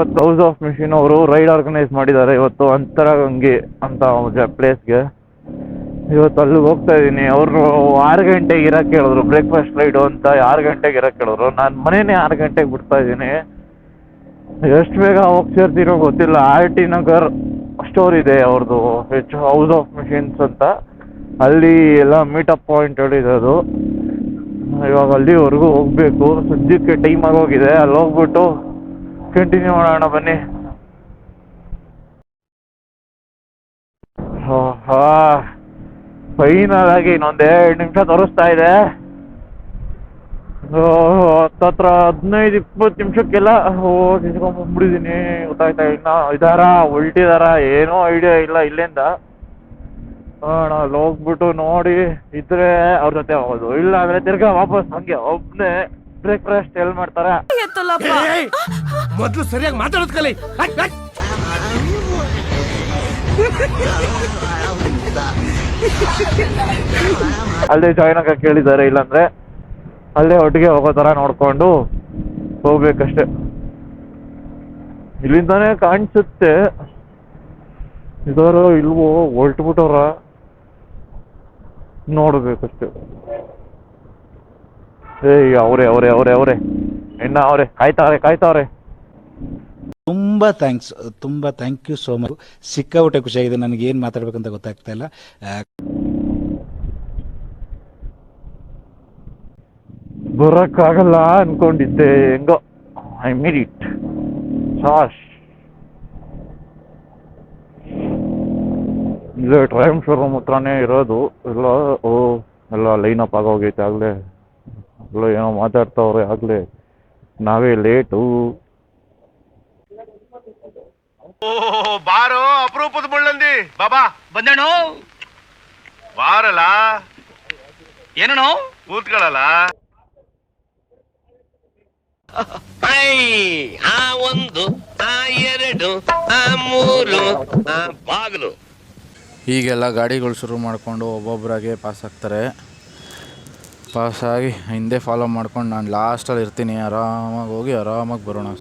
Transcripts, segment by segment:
ಇವತ್ತು house of machine ಅವರು ride organise ಮಾಡಿದ್ದಾರೆ ಇವತ್ತು ಅಂತರಗಂಗೆ ಅಂತ ಪ್ಲೇಸ್ಗೆ. ಇವತ್ತು ಅಲ್ಲಿಗೆ ಹೋಗ್ತಾ ಇದ್ದೀನಿ. ಅವರು 6 ಗಂಟೆಗೆ ಇರಕ್ಕೆ ಹೇಳಿದ್ರು, ಬ್ರೇಕ್ಫಾಸ್ಟ್ ರೈಡು ಅಂತ 6 ಗಂಟೆಗೆ ಇರಕ್ಕೆ ಹೇಳಿದ್ರು. ನಾನು ಮನೇನೆ 6 ಗಂಟೆಗೆ ಬಿಡ್ತಾ ಇದ್ದೀನಿ. ಎಷ್ಟು ಬೇಗ ಹೋಗಿ ಸೇರ್ತೀನೋ ಗೊತ್ತಿಲ್ಲ. RT ನಗರ್ ಸ್ಟೋರ್ ಇದೆ ಅವ್ರದ್ದು, ಹೌಸ್ ಆಫ್ ಮಿಷಿನ್ಸ್ ಅಂತ. ಅಲ್ಲಿ ಎಲ್ಲ ಮೀಟಪ್ ಪಾಯಿಂಟ್ ಹೇಳಿದೆ ಅದು. ಇವಾಗ ಅಲ್ಲಿವರೆಗೂ ಹೋಗ್ಬೇಕು. ಸದ್ಯಕ್ಕೆ ಟೈಮ್ ಆಗೋಗಿದೆ. ಅಲ್ಲಿ ಹೋಗ್ಬಿಟ್ಟು ಕಂಟಿನ್ಯೂ ಮಾಡೋಣ ಬನ್ನಿ. ಫೈನಲ್ ಆಗಿ ಇನ್ನೊಂದು 2 ನಿಮಿಷ ತೋರಿಸ್ತಾ ಇದೆ. ಹತ್ತತ್ರ 15-20 ನಿಮಿಷಕ್ಕೆಲ್ಲ ನಿಂತ್ಕೊಂಡ್ಬಿಟ್ಟಿದ್ದೀನಿ. ಗೊತ್ತಾಯ್ತಾ? ಇನ್ನು ಹೊಲ್ಟಿದಾರ ಏನೋ ಐಡಿಯಾ ಇಲ್ಲ ಇಲ್ಲಿಂದ. ಅಲ್ಲಿ ಹೋಗ್ಬಿಟ್ಟು ನೋಡಿ ಇದ್ರೆ ಅವ್ರ ಜೊತೆ ಹೋಗೋದು, ಇಲ್ಲ ಅಂದ್ರೆ ತಿರ್ಗಾ ವಾಪಸ್ ಹಂಗೆ ಒಬ್ಬನೇ ಬ್ರೇಕ್ಫಾಸ್ಟ್ ಎಲ್ಲಿ ಮಾಡ್ತಾರೆ. ಮೊದಲು ಸರಿಯಾಗಿ ಮಾತಾಡೋದ್ ಕಲಿ. ಅಲ್ಲೇ ಜಾಯ್ನ್ ಆಗಕ್ಕೆ ಕೇಳಿದ್ದಾರೆ, ಇಲ್ಲಾಂದ್ರೆ ಅಲ್ಲೇ ಒಟ್ಟಿಗೆ ಹೋಗೋ ಥರ ನೋಡ್ಕೊಂಡು ಹೋಗ್ಬೇಕಷ್ಟೆ. ಇಲ್ಲಿಂದಾನೇ ಕಾಣಿಸುತ್ತೆ. ಇದಾರೋ ಇಲ್ವೋ ಹೊಲ್ಟ್ಬಿಟ್ಟವ್ರ ನೋಡ್ಬೇಕಷ್ಟೆ. ಅವರೇ ಇನ್ನ ಅವರೇ ಕಾಯ್ತಾವ್ರೆ. ತುಂಬ ಥ್ಯಾಂಕ್ ಯು ಸೋ ಮಚ್. ಸಿಕ್ಕಾಬಿಟ್ಟೆ ಖುಷಿಯಾಗಿದೆ. ನನಗೆ ಏನು ಮಾತಾಡ್ಬೇಕಂತ ಗೊತ್ತಾಗ್ತಾ ಇಲ್ಲ. ಬರೋಕ್ಕಾಗಲ್ಲ ಅನ್ಕೊಂಡಿದ್ದೆ, ಹೆಂಗೋ ಐ ಮೇಡ್ ಇಟ್. ಸಾಶ್ ಇಲ್ಲೇ ಟ್ರೈಮ್ ಶೋರೂಮ್ ಹತ್ರನೇ ಇರೋದು. ಎಲ್ಲ ಲೈನ್ ಅಪ್ ಆಗೋಗೈತೆ ಆಗಲೇ. ಎಲ್ಲ ಏನೋ ಮಾತಾಡ್ತಾವ್ರೆ ಆಗಲೇ. ನಾವೇ ಲೇಟು. ಬಾರೋ ಅಪರೂಪದ ಮುಳ್ಳಂದಿ ಬಾಬಾ ಬಂದೇಣು. ಬಾರಲ್ಲ. ಏನೋ ಕೂತ್ಕೊಳ್ಳಲ್ಲ. ಆ 1 ಆ 2 ಆ 3 ಆ ಬಾಗಿಲು. ಹೀಗೆಲ್ಲ ಗಾಡಿಗಳು ಶುರು ಮಾಡಿಕೊಂಡು ಒಬ್ಬೊಬ್ಬರಾಗೆ ಪಾಸ್ ಆಗ್ತಾರೆ. ಪಾಸಾಗಿ ಹಿಂದೆ ಫಾಲೋ ಮಾಡ್ಕೊಂಡು ನಾನು ಲಾಸ್ಟಲ್ಲಿ ಇರ್ತೀನಿ. ಆರಾಮಾಗಿ ಹೋಗಿ ಆರಾಮಾಗಿ ಬರೋಣ.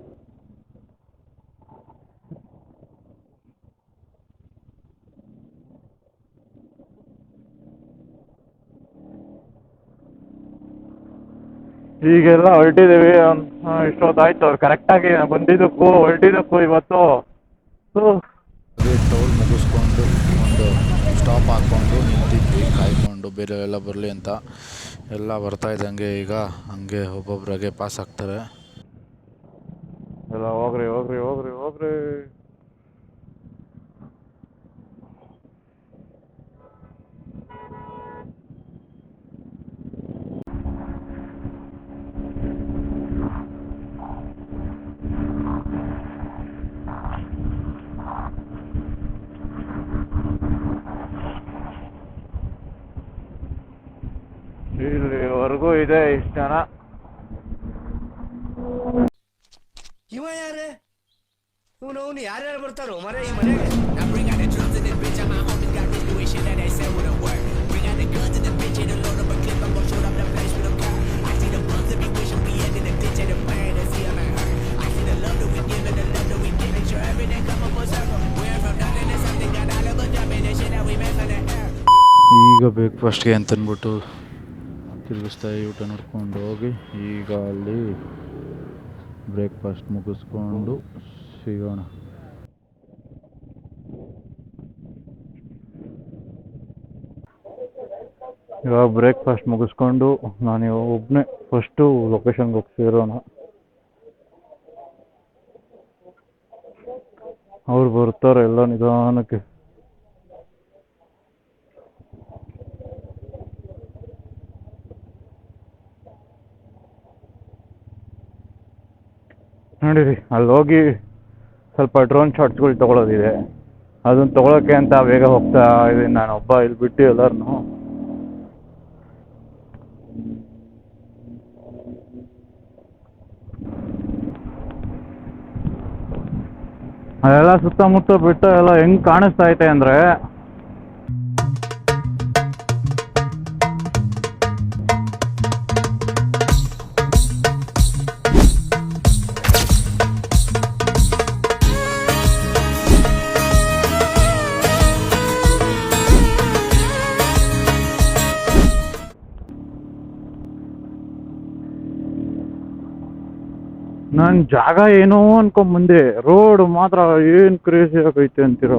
ಈಗೆಲ್ಲ ಹೊರಟಿದ್ದೀವಿ. ಇಷ್ಟೊತ್ತಾಯ್ತು ಅವ್ರು ಕರೆಕ್ಟಾಗಿ ಹೊರಟಿದ್ದಕ್ಕೂ ಇವತ್ತು. ಟೋಲ್ ಮುಗಿಸ್ಕೊಂಡು ಒಂದು ಸ್ಟಾಪ್ ಹಾಕ್ಕೊಂಡು ನಿಂತಿದ್ವಿ ಕಾಯ್ಕೊಂಡು ಬೇರೆ ಎಲ್ಲ ಬರಲಿ ಅಂತ. ಎಲ್ಲ ಬರ್ತಾ ಇದ್ದಂಗೆ ಈಗ ಹಂಗೆ ಒಬ್ಬೊಬ್ರಾಗೆ ಪಾಸ್ ಆಗ್ತಾರೆ. ಎಲ್ಲ ಹೋಗ್ರಿ. ಇಲ್ಲಿವರೆಗೂ ಇದೆ ಇಷ್ಟು ಜನ. ಇವ ಯಾರೇ ಇವನು ಯಾರ್ಯಾರು ಬರ್ತಾರೋ ಮರ ಈ ಮನೆಗೆ. ಈಗ ಬ್ರೇಕ್ಫಾಸ್ಟ್ಗೆ ಅಂತಂದ್ಬಿಟ್ಟು ತಿರುಗಿಸ್ತಾ ಊಟ ನೋಡ್ಕೊಂಡು ಹೋಗಿ ಈಗ ಅಲ್ಲಿ ಬ್ರೇಕ್ಫಾಸ್ಟ್ ಮುಗಿಸ್ಕೊಂಡು ಸಿಗೋಣ. ಇವಾಗ ಬ್ರೇಕ್ಫಾಸ್ಟ್ ಮುಗಿಸ್ಕೊಂಡು ನಾನು ಒಬ್ಬನೇ ಫಸ್ಟು ಲೊಕೇಶನ್ಗೆ ಹೋಗಿ ಸೇರೋಣ. ಅವ್ರು ಬರ್ತಾರೆ ಎಲ್ಲ ನಿಧಾನಕ್ಕೆ. ನೋಡಿರಿ, ಅಲ್ಲಿ ಹೋಗಿ ಸ್ವಲ್ಪ ಡ್ರೋನ್ ಶಾಟ್ಸ್ಗಳು ತೊಗೊಳೋದಿದೆ. ಅದನ್ನು ತೊಗೊಳಕ್ಕೆ ಅಂತ ಬೇಗ ಹೋಗ್ತಾ ಇದ್ದೀನಿ ನಾನು ಒಬ್ಬ. ಇಲ್ಲಿ ಬಿಟ್ಟು ಎಲ್ಲರನ್ನೂ ಅದೆಲ್ಲ ಸುತ್ತಮುತ್ತ ಬಿಟ್ಟು ಎಲ್ಲ ಹೆಂಗೆ ಕಾಣಿಸ್ತಾ ಐತೆ ಅಂದರೆ ನಾನು ಜಾಗ ಏನೋ ಅನ್ಕೊಂಬಂದೆ, ರೋಡ್ ಮಾತ್ರ ಏನು ಕ್ರೇಜಿ ಆಗೈತೆ ಅಂತೀರ.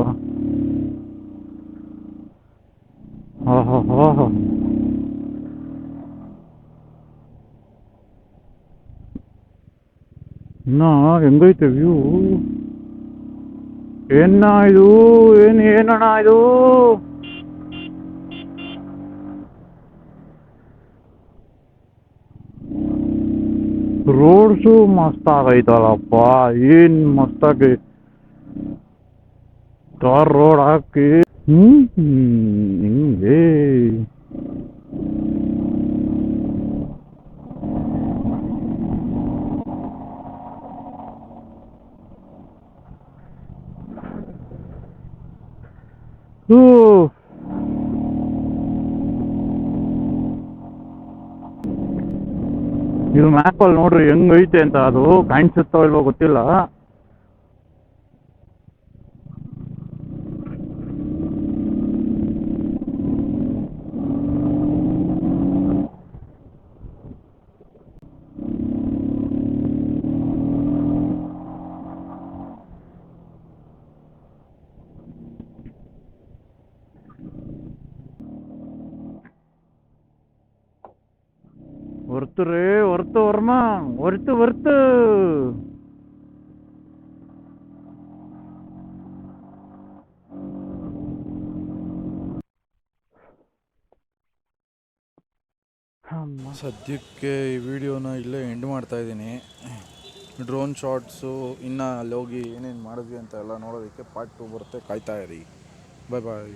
ಆಹಾ ಹಾ ಹಾ, ಇನ್ನ ಹೆಂಗೈತೆ ವ್ಯೂ. ಏನಣ್ಣ ಇದು, ಏನಣ್ಣ ಇದು. ರೋಡ್ಸು ಮಸ್ತ್ ಆಗೈತಲ್ಲಪ್ಪ, ಏನ್ ಮಸ್ತಾಗಿ ಟಾರ್ ರೋಡ್ ಹಾಕಿ. ಹಿಂಗೆ ಹೂ. ಇದು ಮ್ಯಾಪಲ್ಲಿ ನೋಡ್ರಿ ಹೆಂಗೈತೆ ಅಂತ. ಅದು ಕಾಣಿಸುತ್ತೋ ಇಲ್ವೋ ಗೊತ್ತಿಲ್ಲ. ಹೊರ್ತು ರೇ, ಹೊರ್ತು ವರ್ಮ, ಹೊರ್ತು. ಸದ್ಯಕ್ಕೆ ಈ ವಿಡಿಯೋನ ಇಲ್ಲೇ ಎಂಡ್ ಮಾಡ್ತಾ ಇದ್ದೀನಿ. ಡ್ರೋನ್ ಶಾಟ್ಸು ಇನ್ನು ಅಲ್ಲಿ ಹೋಗಿ ಏನೇನು ಮಾಡಿದ್ವಿ ಅಂತ ಎಲ್ಲ ನೋಡೋದಕ್ಕೆ ಪಾರ್ಟ್ 2 ಬರುತ್ತೆ, ಕಾಯ್ತಾ ಇರಿ. ಬಾಯ್ ಬಾಯ್.